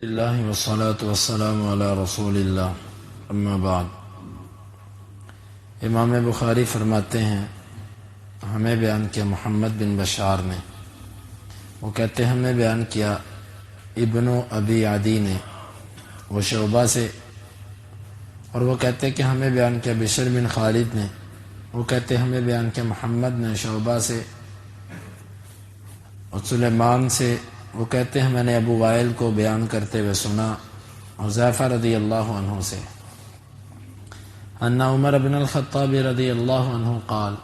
اللہ والصلاة والسلام علی رسول اللہ اما بعد۔ امام بخاری فرماتے ہیں ہمیں بیان کیا محمد بن بشار نے، وہ کہتے ہیں ہمیں بیان کیا ابن ابی عدی نے، وہ شعبہ سے، اور وہ کہتے ہیں کہ ہمیں بیان کیا بشر بن خالد نے، وہ کہتے ہیں ہمیں بیان کیا محمد نے شعبہ سے اور سلیمان سے، وہ کہتے ہیں میں نے ابو وائل کو بیان کرتے ہوئے سنا حذیفہ رضی اللہ عنہ سے ان عمر بن الخطاب رضی اللہ عنہ قال،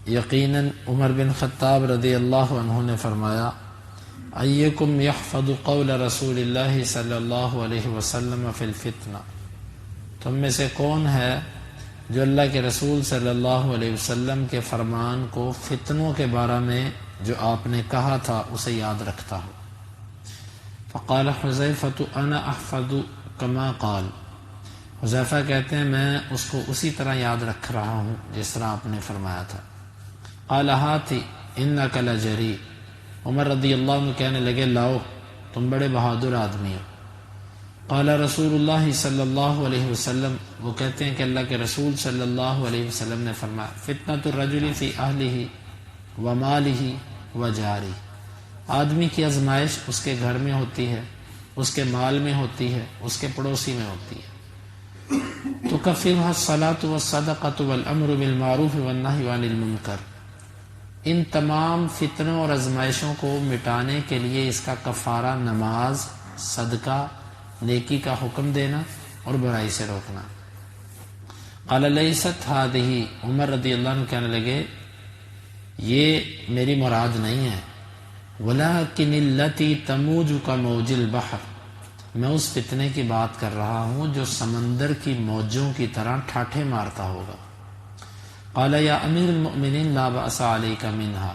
یقیناً عمر بن خطاب رضی اللہ عنہ نے فرمایا ایکم یحفظ قول رسول اللہ صلی اللہ علیہ وسلم فی الفتنہ، تم میں سے کون ہے جو اللہ کے رسول صلی اللہ علیہ وسلم کے فرمان کو فتنوں کے بارے میں جو آپ نے کہا تھا اسے یاد رکھتا ہو؟ فقال حذیفہ انا احفظ کما قال، حذیفہ کہتے ہیں میں اس کو اسی طرح یاد رکھ رہا ہوں جس طرح آپ نے فرمایا تھا۔ قال ہاتی انک لجری، عمر رضی اللہ عنہ کہنے لگے لاؤ تم بڑے بہادر آدمی ہو۔ قال رسول اللہ صلی اللہ علیہ وسلم، وہ کہتے ہیں کہ اللہ کے رسول صلی اللہ علیہ وسلم نے فرمایا فتنۃ الرجل فی اہلہ ومالہ وجارہ، آدمی کی آزمائش اس کے گھر میں ہوتی ہے، اس کے مال میں ہوتی ہے، اس کے پڑوسی میں ہوتی ہے۔ تکفرها الصلاۃ والصدقۃ والامر بالمعروف والنہی عن المنکر، ان تمام فتنوں اور آزمائشوں کو مٹانے کے لیے اس کا کفارہ نماز، صدقہ، نیکی کا حکم دینا اور برائی سے روکنا۔ قال لیست ہذہ، عمر رضی اللہ عنہ کہنے لگے یہ میری مراد نہیں ہے، ولیکن التی تموج کموج البحر، میں اس فتنے کی بات کر رہا ہوں جو سمندر کی موجوں کی طرح ٹھاٹھے مارتا ہوگا۔ قال یا امیر المؤمنین لا بأس علیک منہا،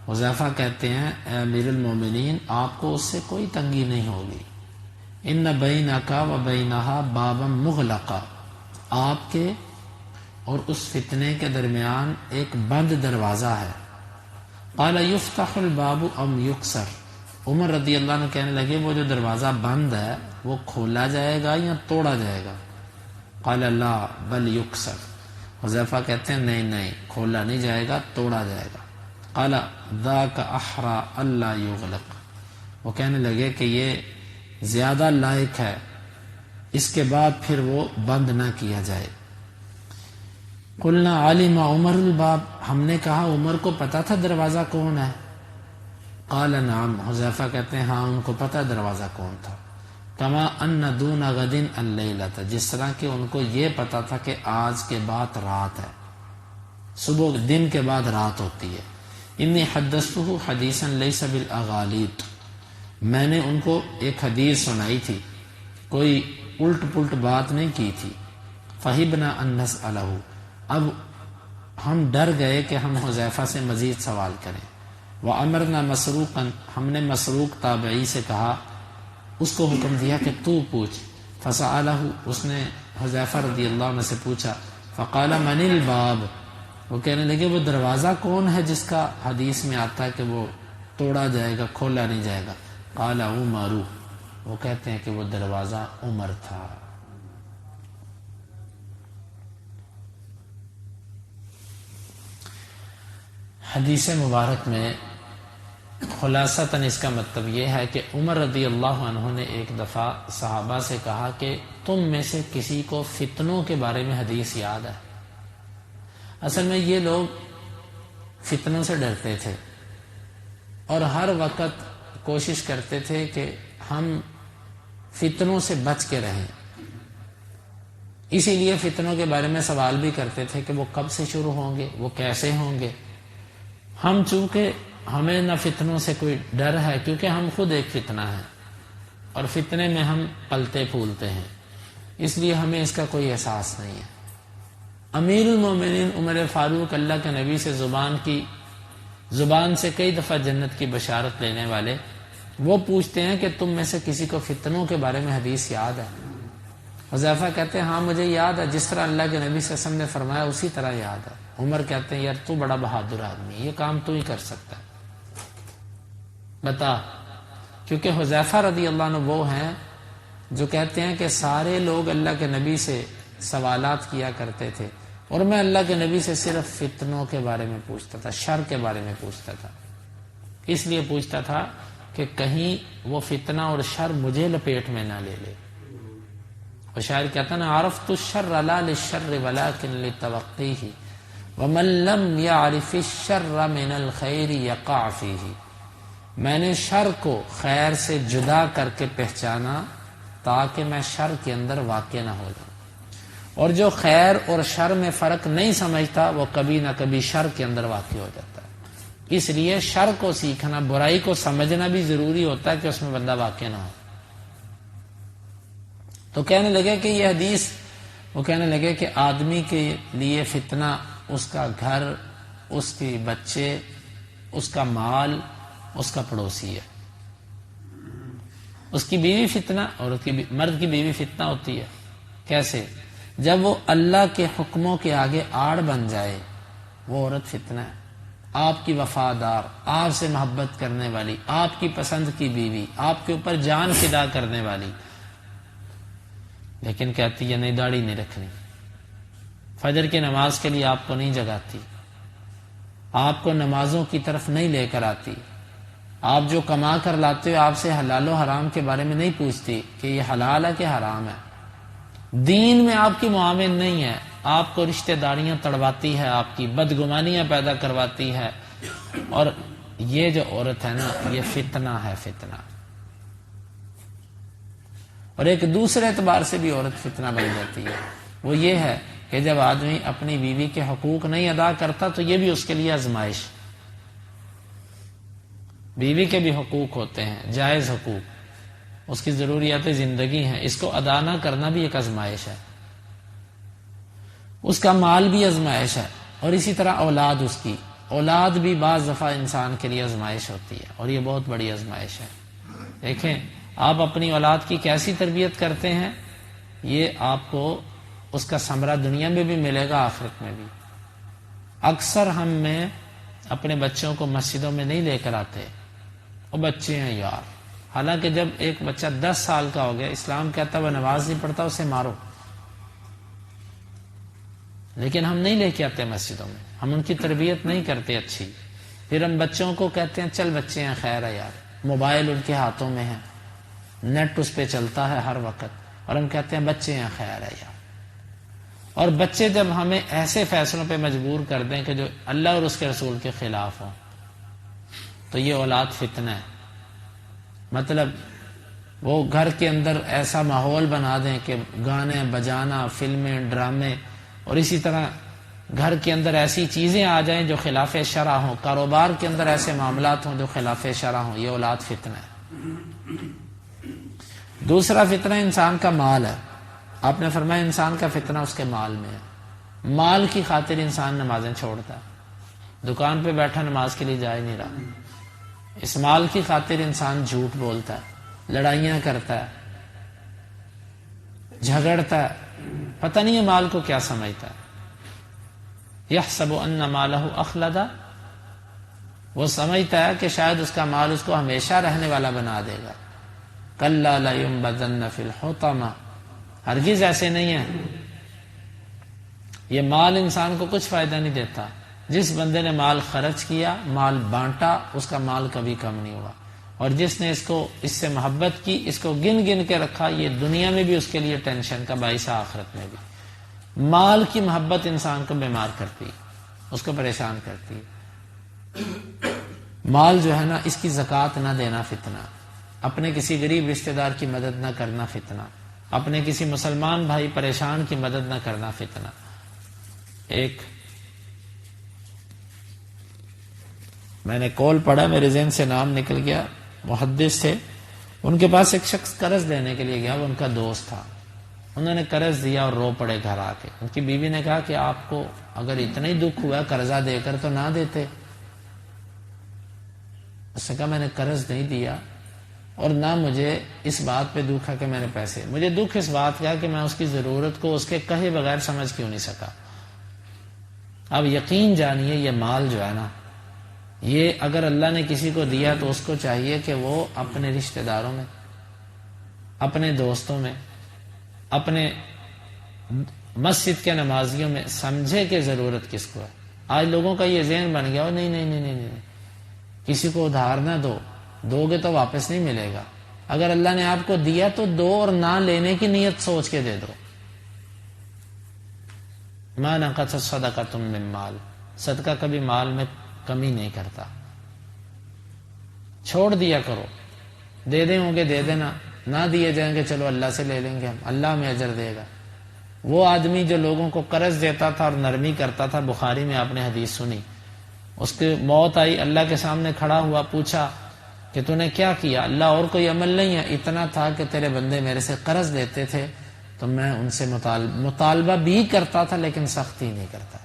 حذیفہ کہتے ہیں اے امیر المؤمنین آپ کو اس سے کوئی تنگی نہیں ہوگی۔ ان بینک و بینہا بابا مغلقا، آپ کے اور اس فتنے کے درمیان ایک بند دروازہ ہے۔ قال یفتح الباب ام یکسر، عمر رضی اللہ عنہ کہنے لگے وہ جو دروازہ بند ہے وہ کھولا جائے گا یا توڑا جائے گا؟ قال لا بل یکسر، حذیفہ کہتے ہیں نہیں کھولا نہیں جائے گا، توڑا جائے گا۔ قال ذاک احری الا یغلق، وہ کہنے لگے کہ یہ زیادہ لائق ہے اس کے بعد پھر وہ بند نہ کیا جائے۔ قلنا علم عمر الباب، ہم نے کہا عمر کو پتا تھا دروازہ کون ہے؟ قال نعم، حذیفہ کہتے ہیں ہاں ان کو پتا دروازہ کون تھا۔ کما ان دون غد اللیلۃ، جس طرح کہ ان کو یہ پتا تھا کہ آج کے بعد رات ہے، صبح دن کے بعد رات ہوتی ہے۔ انی حدثته حدیثا لیس بالاغالیط، میں نے ان کو ایک حدیث سنائی تھی، کوئی الٹ پلٹ بات نہیں کی تھی۔ فہبنا ان نسألہ، اب ہم ڈر گئے کہ ہم حذیفہ سے مزید سوال کریں۔ وامرنا مسروقا، ہم نے مسروق تابعی سے کہا، اس کو حکم دیا کہ تو پوچھ۔ فسألہ، اس نے حذیفہ رضی اللہ عنہ سے پوچھا۔ فقال من الباب، وہ کہنے لگے وہ دروازہ کون ہے جس کا حدیث میں آتا ہے کہ وہ توڑا جائے گا، کھولا نہیں جائے گا؟ قال عمر، وہ کہتے ہیں کہ وہ دروازہ عمر تھا۔ حدیث مبارک میں خلاصتاً اس کا مطلب یہ ہے کہ عمر رضی اللہ عنہ نے ایک دفعہ صحابہ سے کہا کہ تم میں سے کسی کو فتنوں کے بارے میں حدیث یاد ہے؟ اصل میں یہ لوگ فتنوں سے ڈرتے تھے اور ہر وقت کوشش کرتے تھے کہ ہم فتنوں سے بچ کے رہیں، اسی لیے فتنوں کے بارے میں سوال بھی کرتے تھے کہ وہ کب سے شروع ہوں گے، وہ کیسے ہوں گے۔ ہم چونکہ ہمیں نہ فتنوں سے کوئی ڈر ہے کیونکہ ہم خود ایک فتنہ ہیں اور فتنے میں ہم پلتے پھولتے ہیں، اس لیے ہمیں اس کا کوئی احساس نہیں ہے۔ امیر المومنین عمر فاروق، اللہ کے نبی سے زبان سے کئی دفعہ جنت کی بشارت لینے والے، وہ پوچھتے ہیں کہ تم میں سے کسی کو فتنوں کے بارے میں حدیث یاد ہے؟ حذیفہ کہتے ہیں ہاں مجھے یاد ہے، جس طرح اللہ کے نبی صلی اللہ علیہ وسلم نے فرمایا اسی طرح یاد ہے۔ عمر کہتے ہیں یار تو بڑا بہادر آدمی، یہ کام تو ہی کر سکتا ہے، بتا کیونکہ حذیفہ رضی اللہ عنہ وہ ہیں جو کہتے ہیں کہ سارے لوگ اللہ کے نبی سے سوالات کیا کرتے تھے اور میں اللہ کے نبی سے صرف فتنوں کے بارے میں پوچھتا تھا، شر کے بارے میں پوچھتا تھا، اس لیے پوچھتا تھا کہ کہیں وہ فتنہ اور شر مجھے لپیٹ میں نہ لے لے۔ اور شاعر کہتا نا عرفت الشر لا للشر ولكن لتوقیہ ومن لم يعرف الشر من الخیر یقع فیہ، میں نے شر کو خیر سے جدا کر کے پہچانا تاکہ میں شر کے اندر واقع نہ ہو جاؤں، اور جو خیر اور شر میں فرق نہیں سمجھتا وہ کبھی نہ کبھی شر کے اندر واقع ہو جاتا ہے۔ اس لیے شر کو سیکھنا، برائی کو سمجھنا بھی ضروری ہوتا ہے کہ اس میں بندہ واقع نہ ہو۔ تو کہنے لگے کہ یہ حدیث، وہ کہنے لگے کہ آدمی کے لیے فتنہ اس کا گھر، اس کے بچے، اس کا مال، اس کا پڑوسی ہے۔ اس کی بیوی فتنہ اور مرد کی بیوی فتنہ ہوتی ہے۔ کیسے؟ جب وہ اللہ کے حکموں کے آگے آڑ بن جائے، وہ عورت فتنہ ہے۔ آپ کی وفادار، آپ سے محبت کرنے والی، آپ کی پسند کی بیوی، آپ کے اوپر جان فدا کرنے والی، لیکن کہتی ہے نہیں داڑھی نہیں رکھنی، فجر کی نماز کے لیے آپ کو نہیں جگاتی، آپ کو نمازوں کی طرف نہیں لے کر آتی، آپ جو کما کر لاتے ہو آپ سے حلال و حرام کے بارے میں نہیں پوچھتی کہ یہ حلال ہے کہ حرام ہے، دین میں آپ کی معاون نہیں ہے، آپ کو رشتہ داریاں تڑواتی ہے، آپ کی بدگمانیاں پیدا کرواتی ہے، اور یہ جو عورت ہے نا یہ فتنہ ہے، فتنہ۔ اور ایک دوسرے اعتبار سے بھی عورت فتنہ بن جاتی ہے، وہ یہ ہے کہ جب آدمی اپنی بیوی کے حقوق نہیں ادا کرتا تو یہ بھی اس کے لیے آزمائش۔ بیوی کے بھی حقوق ہوتے ہیں، جائز حقوق، اس کی ضروریات زندگی ہیں، اس کو ادا نہ کرنا بھی ایک آزمائش ہے۔ اس کا مال بھی آزمائش ہے، اور اسی طرح اولاد، اس کی اولاد بھی بعض دفعہ انسان کے لیے آزمائش ہوتی ہے، اور یہ بہت بڑی آزمائش ہے۔ دیکھیں آپ اپنی اولاد کی کیسی تربیت کرتے ہیں، یہ آپ کو اس کا ثمرہ دنیا میں بھی ملے گا، آخرت میں بھی۔ اکثر ہم میں اپنے بچوں کو مسجدوں میں نہیں لے کر آتے، وہ بچے ہیں یار، حالانکہ جب ایک بچہ 10 سال کا ہو گیا، اسلام کہتا ہے وہ نماز نہیں پڑھتا اسے مارو، لیکن ہم نہیں لے کے آتے مسجدوں میں، ہم ان کی تربیت نہیں کرتے اچھی۔ پھر ہم بچوں کو کہتے ہیں چل بچے ہیں خیر ہے یار، موبائل ان کے ہاتھوں میں ہے، نیٹ اس پہ چلتا ہے ہر وقت، اور ہم کہتے ہیں بچے ہیں خیر ہے یار۔ اور بچے جب ہمیں ایسے فیصلوں پہ مجبور کر دیں کہ جو اللہ اور اس کے رسول کے خلاف ہوں، تو یہ اولاد فتنہ ہے۔ مطلب وہ گھر کے اندر ایسا ماحول بنا دیں کہ گانے بجانا، فلمیں، ڈرامے، اور اسی طرح گھر کے اندر ایسی چیزیں آ جائیں جو خلاف شرع ہوں، کاروبار کے اندر ایسے معاملات ہوں جو خلاف شرع ہوں، یہ اولاد فتنہ ہے۔ دوسرا فتنہ انسان کا مال ہے۔ آپ نے فرمایا انسان کا فتنہ اس کے مال میں ہے، مال کی خاطر انسان نمازیں چھوڑتا ہے، دکان پہ بیٹھا نماز کے لیے جا ہی نہیں رہا، اس مال کی خاطر انسان جھوٹ بولتا ہے، لڑائیاں کرتا ہے، جھگڑتا ہے، پتہ نہیں یہ مال کو کیا سمجھتا ہے۔ یحسب ان مالہ اخلدا، وہ سمجھتا ہے کہ شاید اس کا مال اس کو ہمیشہ رہنے والا بنا دے گا۔ کلا لینبذن فی الحطمہ، ہرگز ایسے نہیں ہے، یہ مال انسان کو کچھ فائدہ نہیں دیتا۔ جس بندے نے مال خرچ کیا، مال بانٹا، اس کا مال کبھی کم نہیں ہوا، اور جس نے اس سے محبت کی، اس کو گن گن کے رکھا، یہ دنیا میں بھی اس کے لیے ٹینشن کا باعث ہے، آخرت میں بھی۔ مال کی محبت انسان کو بیمار کرتی ہے، اس کو پریشان کرتی ہے۔ مال جو ہے نا، اس کی زکوٰۃ نہ دینا فتنہ، اپنے کسی غریب رشتہ دار کی مدد نہ کرنا فتنہ، اپنے کسی مسلمان بھائی پریشان کی مدد نہ کرنا فتنہ۔ ایک میں نے کال پڑھا، میرے ذہن سے نام نکل گیا، محدث تھے، ان کے پاس ایک شخص قرض لینے کے لیے گیا، وہ ان کا دوست تھا، انہوں نے قرض دیا اور رو پڑے گھر آ کے۔ ان کی بیوی نے کہا کہ آپ کو اگر اتنا ہی دکھ ہوا قرضہ دے کر تو نہ دیتے۔ اس نے کہا میں نے قرض نہیں دیا، اور نہ مجھے اس بات پہ دکھ ہے کہ میں نے پیسے، مجھے دکھ اس بات کا کہ میں اس کی ضرورت کو اس کے کہے بغیر سمجھ کیوں نہیں سکا۔ اب یقین جانیے یہ مال جو ہے نا، یہ اگر اللہ نے کسی کو دیا تو اس کو چاہیے کہ وہ اپنے رشتہ داروں میں، اپنے دوستوں میں، اپنے مسجد کے نمازیوں میں سمجھے کہ ضرورت کس کو ہے۔ آج لوگوں کا یہ ذہن بن گیا نہیں نہیں نہیں نہیں نہیں، کسی کو ادھار نہ دو، دو گے تو واپس نہیں ملے گا۔ اگر اللہ نے آپ کو دیا تو دو اور نہ لینے کی نیت سوچ کے دے دو۔ ما نقص صدقۃ من مال، صدقہ کبھی مال میں کمی نہیں کرتا۔ چھوڑ دیا کرو، دے دیں ہوں گے دے دینا، نہ دیے جائیں گے چلو اللہ سے لے لیں گے ہم، اللہ ہمیں اجر دے گا۔ وہ آدمی جو لوگوں کو قرض دیتا تھا اور نرمی کرتا تھا، بخاری میں آپ نے حدیث سنی، اس کی موت آئی، اللہ کے سامنے کھڑا ہوا، پوچھا کہ تو نے کیا کیا؟ اللہ اور کوئی عمل نہیں ہے، اتنا تھا کہ تیرے بندے میرے سے قرض لیتے تھے تو میں ان سے مطالبہ بھی کرتا تھا لیکن سختی نہیں کرتا۔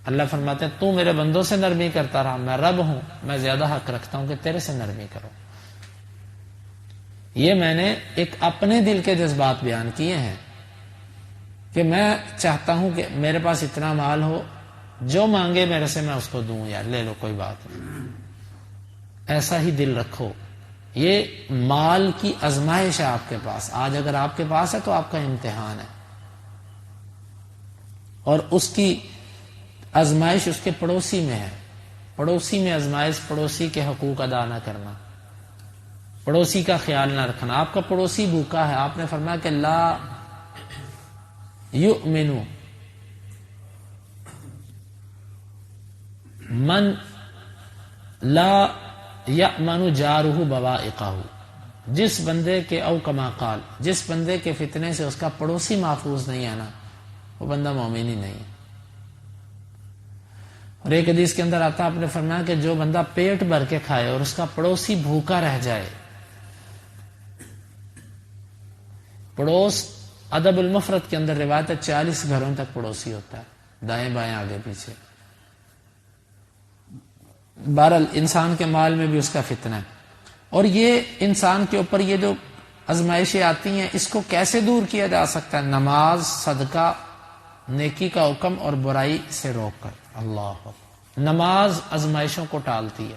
اللہ فرماتے ہیں تو میرے بندوں سے نرمی کرتا رہا، میں رب ہوں، میں زیادہ حق رکھتا ہوں کہ تیرے سے نرمی کرو۔ یہ میں نے ایک اپنے دل کے جذبات بیان کیے ہیں کہ میں چاہتا ہوں کہ میرے پاس اتنا مال ہو، جو مانگے میرے سے میں اس کو دوں، یار لے لو کوئی بات نہیں۔ ایسا ہی دل رکھو۔ یہ مال کی آزمائش ہے آپ کے پاس، آج اگر آپ کے پاس ہے تو آپ کا امتحان ہے، اور اس کی آزمائش اس کے پڑوسی میں ہے۔ پڑوسی میں آزمائش پڑوسی کے حقوق ادا نہ کرنا، پڑوسی کا خیال نہ رکھنا۔ آپ کا پڑوسی بھوکا ہے، آپ نے فرمایا کہ لا یؤمن من لا یأمن جارہ بوائقہ، جس بندے کے او کما قال، جس بندے کے فتنے سے اس کا پڑوسی محفوظ نہیں ہے نا، وہ بندہ مومن ہی نہیں ہے۔ اور ایک حدیث کے اندر آتا، آپ نے فرمایا کہ جو بندہ پیٹ بھر کے کھائے اور اس کا پڑوسی بھوکا رہ جائے، پڑوس ادب المفرد کے اندر روایت ہے 40 گھروں تک پڑوسی ہوتا ہے، دائیں بائیں آگے پیچھے۔ بہرحال انسان کے مال میں بھی اس کا فتنہ ہے، اور یہ انسان کے اوپر یہ جو آزمائشیں آتی ہیں، اس کو کیسے دور کیا جا سکتا ہے؟ نماز، صدقہ، نیکی کا حکم اور برائی سے روک کر۔ اللہ، نماز آزمائشوں کو ٹالتی ہے،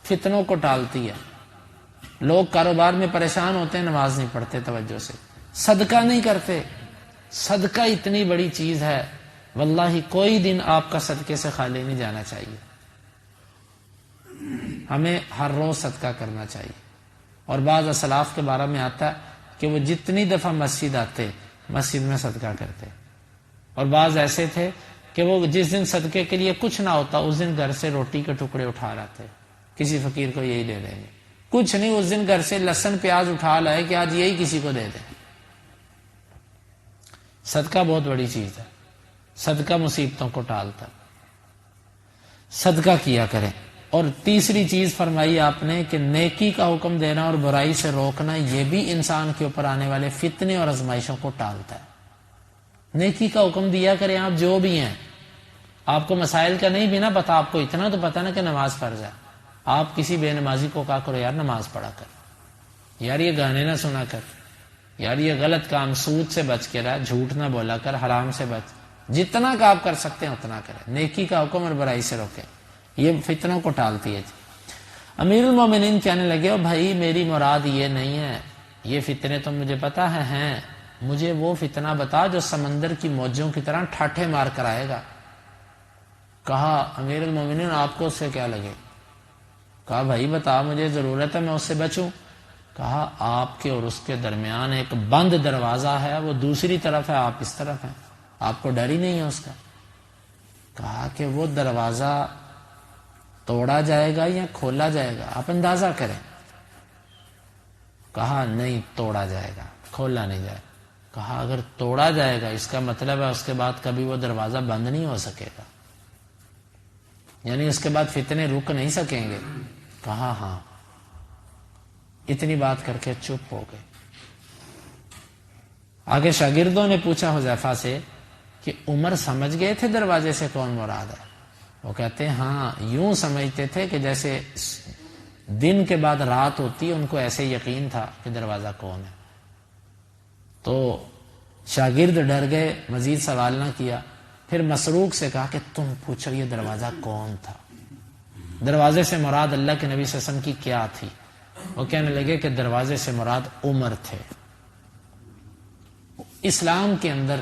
فتنوں کو ٹالتی ہے۔ لوگ کاروبار میں پریشان ہوتے ہیں، نماز نہیں پڑھتے توجہ سے، صدقہ نہیں کرتے۔ صدقہ اتنی بڑی چیز ہے، واللہ کوئی دن آپ کا صدقے سے خالی نہیں جانا چاہیے۔ ہمیں ہر روز صدقہ کرنا چاہیے۔ اور بعض اسلاف کے بارے میں آتا ہے کہ وہ جتنی دفعہ مسجد آتے مسجد میں صدقہ کرتے، اور بعض ایسے تھے کہ وہ جس دن صدقے کے لیے کچھ نہ ہوتا اس دن گھر سے روٹی کے ٹکڑے اٹھا لاتے، کسی فقیر کو یہی دے دیں گے، کچھ نہیں، اس دن گھر سے لہسن پیاز اٹھا لائے کہ آج یہی کسی کو دے دیں۔ صدقہ بہت بڑی چیز ہے، صدقہ مصیبتوں کو ٹالتا، صدقہ کیا کریں۔ اور تیسری چیز فرمائی آپ نے کہ نیکی کا حکم دینا اور برائی سے روکنا، یہ بھی انسان کے اوپر آنے والے فتنے اور آزمائشوں کو ٹالتا ہے۔ نیکی کا حکم دیا کریں آپ جو بھی ہیں۔ آپ کو مسائل کا نہیں بھی نا پتا، آپ کو اتنا تو پتا نا کہ نماز فرض ہے، آپ کسی بے نمازی کو کہا کرو یار نماز پڑھا کر، یار یہ گانے نہ سنا کر، یار یہ غلط کام، سود سے بچ کے رہا، جھوٹ نہ بولا کر، حرام سے بچ، جتنا کا آپ کر سکتے ہیں اتنا کریں، نیکی کا حکم اور برائی سے روکیں، یہ فتنوں کو ٹالتی ہے۔ امیر المومنین کہنے لگے او بھائی میری مراد یہ نہیں ہے، یہ فتنے تو مجھے پتا ہیں، مجھے وہ فتنہ بتا جو سمندر کی موجوں کی طرح ٹھاٹھے مار کر آئے گا۔ کہا امیر المومنین آپ کو اس سے کیا لگے؟ کہا بھائی بتا، مجھے ضرورت ہے میں اس سے بچوں۔ کہا آپ کے اور اس کے درمیان ایک بند دروازہ ہے، وہ دوسری طرف ہے، آپ اس طرف ہیں، آپ کو ڈر ہی نہیں ہے اس کا۔ کہا کہ وہ دروازہ توڑا جائے گا یا کھولا جائے گا، آپ اندازہ کریں۔ کہا نہیں توڑا جائے گا، کھولا نہیں جائے گا۔ کہا اگر توڑا جائے گا اس کا مطلب ہے اس کے بعد کبھی وہ دروازہ بند نہیں ہو سکے گا، یعنی اس کے بعد فتنے رک نہیں سکیں گے۔ کہا ہاں۔ اتنی بات کر کے چپ ہو گئے۔ آگے شاگردوں نے پوچھا حذیفہ سے کہ عمر سمجھ گئے تھے دروازے سے کون مراد ہے؟ وہ کہتے ہیں ہاں، یوں سمجھتے تھے کہ جیسے دن کے بعد رات ہوتی ہے، ان کو ایسے یقین تھا کہ دروازہ کون ہے۔ تو شاگرد ڈر گئے، مزید سوال نہ کیا۔ پھر مسروق سے کہا کہ تم پوچھو یہ دروازہ کون تھا. دروازے سے مراد اللہ کے نبی صلی اللہ علیہ وسلم کی کیا تھی؟ وہ کہنے لگے کہ دروازے سے مراد عمر تھے. اسلام کے اندر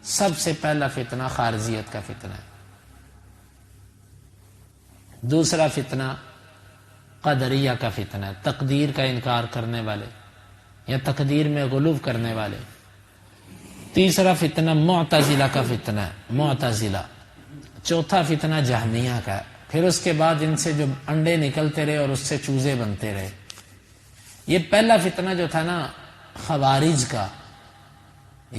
سب سے پہلا فتنہ خارجیت کا فتنہ ہے. دوسرا فتنہ قدریہ کا فتنہ ہے، تقدیر کا انکار کرنے والے یا تقدیر میں غلو کرنے والے. تیسرا فتنہ معتزلہ کا فتنہ ہے، معتزلہ. چوتھا فتنہ جہمیہ کا ہے. پھر اس کے بعد ان سے جو انڈے نکلتے رہے اور اس سے چوزے بنتے رہے. یہ پہلا فتنہ جو تھا نا خوارج کا،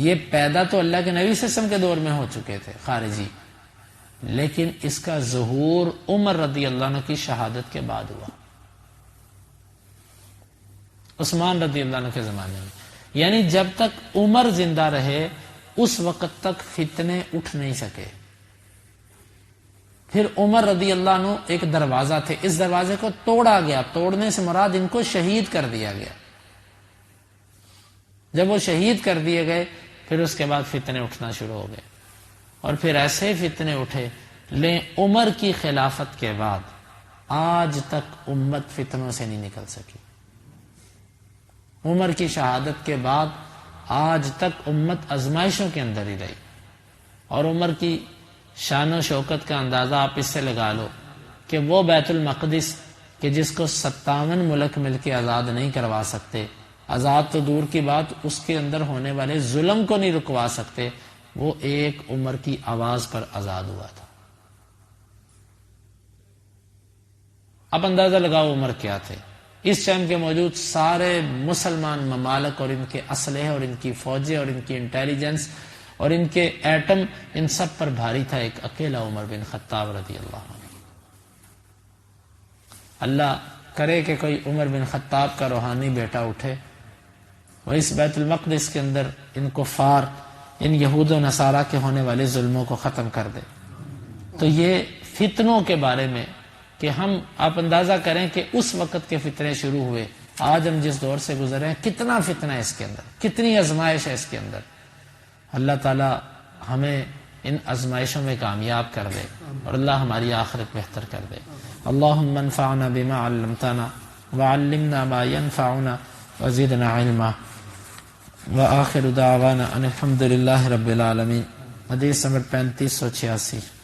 یہ پیدا تو اللہ کے نبی صلی اللہ علیہ وسلم کے دور میں ہو چکے تھے خارجی، لیکن اس کا ظہور عمر رضی اللہ عنہ کی شہادت کے بعد ہوا، عثمان رضی اللہ عنہ کے زمانے میں. یعنی جب تک عمر زندہ رہے اس وقت تک فتنے اٹھ نہیں سکے. پھر عمر رضی اللہ عنہ ایک دروازہ تھے، اس دروازے کو توڑا گیا. توڑنے سے مراد ان کو شہید کر دیا گیا. جب وہ شہید کر دیے گئے پھر اس کے بعد فتنے اٹھنا شروع ہو گئے. اور پھر ایسے فتنے اٹھے لیں عمر کی خلافت کے بعد آج تک امت فتنوں سے نہیں نکل سکی. عمر کی شہادت کے بعد آج تک امت آزمائشوں کے اندر ہی رہی. اور عمر کی شان و شوکت کا اندازہ آپ اس سے لگا لو کہ وہ بیت المقدس کہ جس کو 57 ملک مل کے آزاد نہیں کروا سکتے، آزاد تو دور کی بات، اس کے اندر ہونے والے ظلم کو نہیں رکوا سکتے، وہ ایک عمر کی آواز پر آزاد ہوا تھا. اب اندازہ لگاؤ عمر کیا تھے. اس ٹائم کے موجود سارے مسلمان ممالک اور ان کے اسلحے اور ان کی فوجیں اور ان کی انٹیلیجنس اور ان کے ایٹم، ان سب پر بھاری تھا ایک اکیلا عمر بن خطاب رضی اللہ عنہ. اللہ کرے کہ کوئی عمر بن خطاب کا روحانی بیٹا اٹھے، وہ اس بیت المقدس کے اندر ان کفار، ان یہود و نصارہ کے ہونے والے ظلموں کو ختم کر دے. تو یہ فتنوں کے بارے میں کہ ہم آپ اندازہ کریں کہ اس وقت کے فتنے شروع ہوئے، آج ہم جس دور سے گزرے ہیں کتنا فتنہ ہے اس کے اندر، کتنی آزمائش ہے اس کے اندر. اللہ تعالی ہمیں ان آزمائشوں میں کامیاب کر دے اور اللہ ہماری آخرت بہتر کر دے. اللہم انفعنا بما علمتنا وعلمنا ما ينفعنا وزدنا علما. وآخر دعوانا ان الحمد للہ رب العالمین. حدیث نمبر 3586.